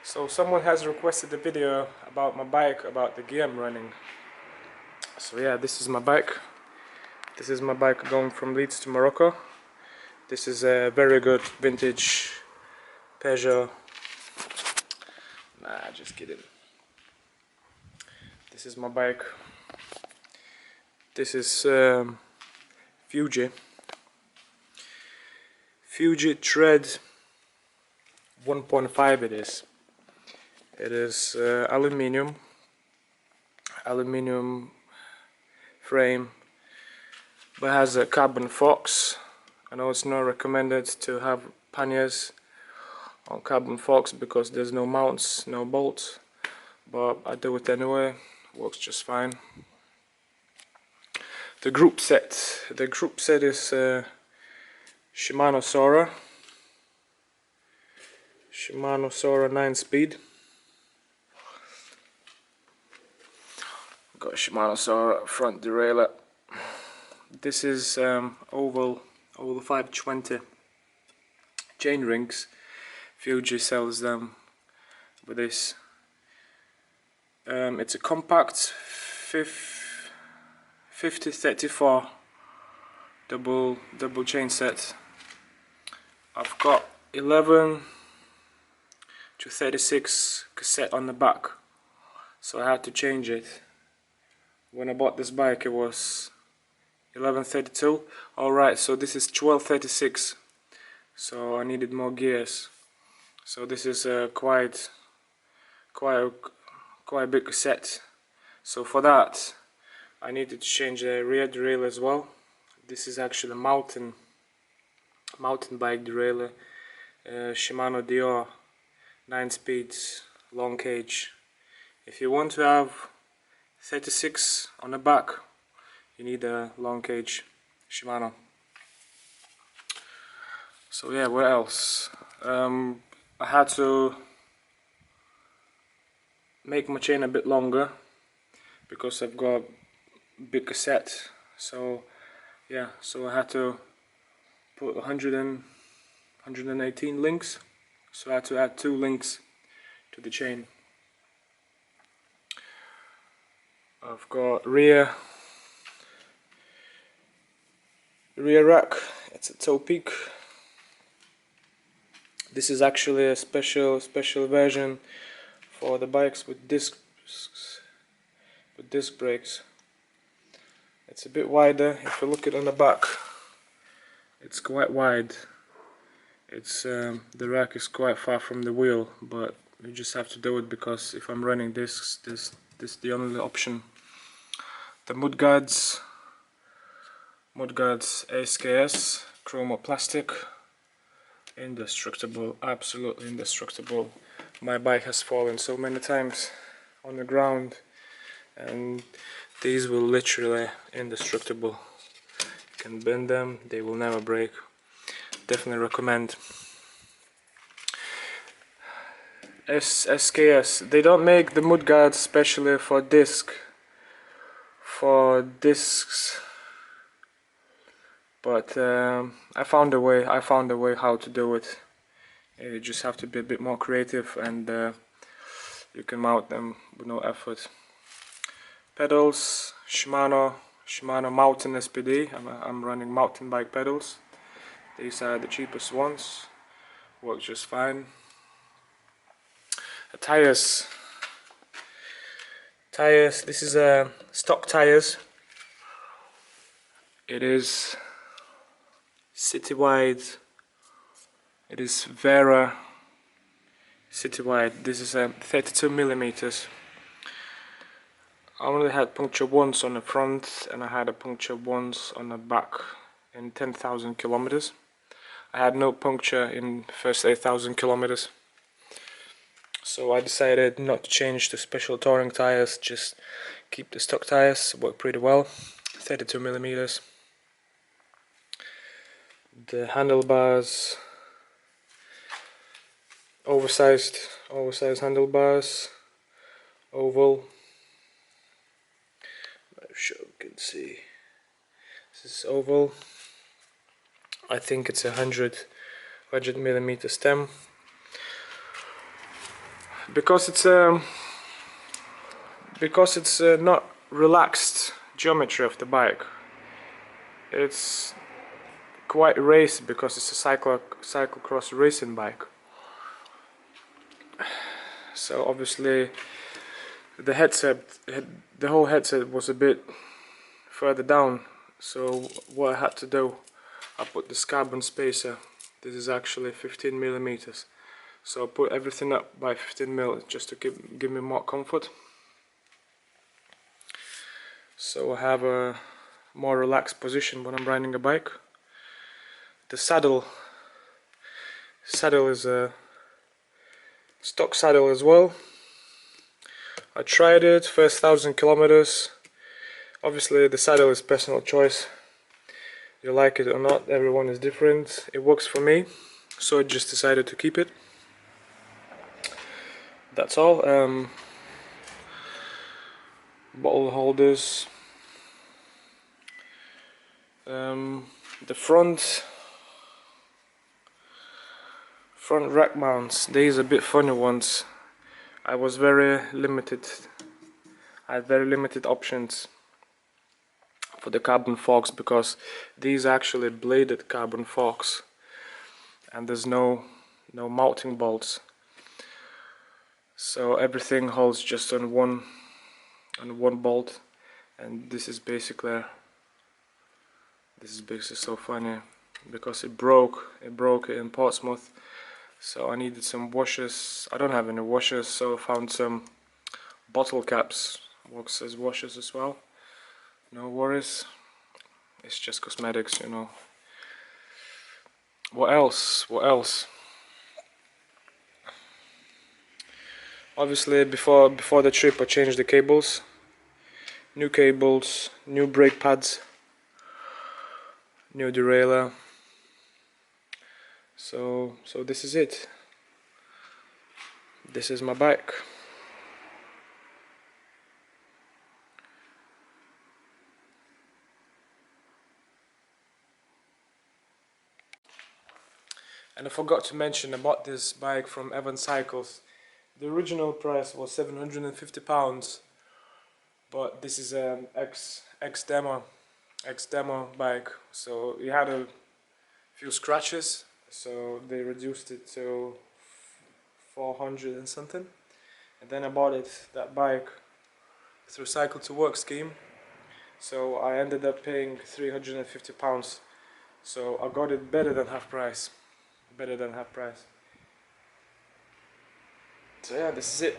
So someone has requested a video about my bike, about the gear I'm running. So yeah, this is my bike. This is my bike going from Leeds to Morocco. This is a very good vintage Peugeot. Nah, just kidding. This is my bike. This is Fuji Tread 1.5 it is. It is aluminium frame, but has a carbon forks. I know it's not recommended to have panniers on carbon forks because there's no mounts, no bolts, but I do it anyway. Works just fine. The group set is Shimano Sora 9-speed. Got a Shimano Sora front derailleur. This is oval 520 chain rings. Fuji sells them with this. It's a compact 50-34 double chain set. I've got 11 to 36 cassette on the back, so I had to change it. When I bought this bike it was 1132. Alright, so this is 1236, so I needed more gears. So this is a quite big cassette. So for that I needed to change the rear derailleur as well. This is actually a mountain bike derailleur, Shimano Dior 9 speeds long cage. If you want to have 36 on the back, you need a long cage Shimano. So yeah, what else? I had to make my chain a bit longer because I've got big cassette. So yeah, so I had to put 118 links. So I had to add 2 links to the chain. I've got rear rack. It's a toe peak. This is actually a special version for the bikes with disc brakes. It's a bit wider. If you look at it on the back, it's quite wide. It's the rack is quite far from the wheel, but you just have to do it because if I'm running discs, this is the only option. The mudguards SKS chromo plastic, indestructible, absolutely indestructible. My bike has fallen so many times on the ground, and these will literally indestructible. You can bend them, they will never break. Definitely recommend. SKS, they don't make the mudguards especially for discs, but I found a way how to do it. You just have to be a bit more creative, and you can mount them with no effort. Pedals, Shimano Mountain SPD. I'm running mountain bike pedals. These are the cheapest ones, work just fine. Tires, this is stock tires. It is Citywide, it is Vera Citywide. This is 32 millimeters. I only had puncture once on the front, and I had a puncture once on the back in 10,000 kilometers. I had no puncture in the first 8,000 kilometers. So I decided not to change to special touring tires, just keep the stock tires, work pretty well. 32 millimeters. The handlebars, oversized handlebars, oval. I'm sure you can see. This is oval. I think it's 100 millimeter stem. because it's not relaxed geometry of the bike. It's quite racy because it's a cyclocross racing bike. So obviously the whole headset was a bit further down. So what I had to do, I put this carbon spacer. This is actually 15 millimeters. So I put everything up by 15 mil just to give me more comfort. So I have a more relaxed position when I'm riding a bike. The saddle is a stock saddle as well. I tried it first 1,000 kilometers. Obviously the saddle is personal choice. You like it or not, everyone is different. It works for me, so I just decided to keep it. That's all. Bottle holders. The front rack mounts. These are a bit funny ones. I was very limited. I had very limited options for the carbon forks because these are actually bladed carbon forks, and there's no mounting bolts. So everything holds just on one bolt, and this is basically so funny because it broke in Portsmouth. So I needed some washers. I don't have any washers, so I found some bottle caps. Works as washers as well. No worries. It's just cosmetics, you know. What else? Obviously before the trip I changed the cables. New cables, new brake pads, new derailleur. So this is it. This is my bike. And I forgot to mention about this bike from Evan Cycles. The original price was £750, but this is an ex demo bike. So it had a few scratches, so they reduced it to 400 and something. And then I bought that bike through Cycle to Work scheme. So I ended up paying £350. So I got it better than half price. So yeah, this is it.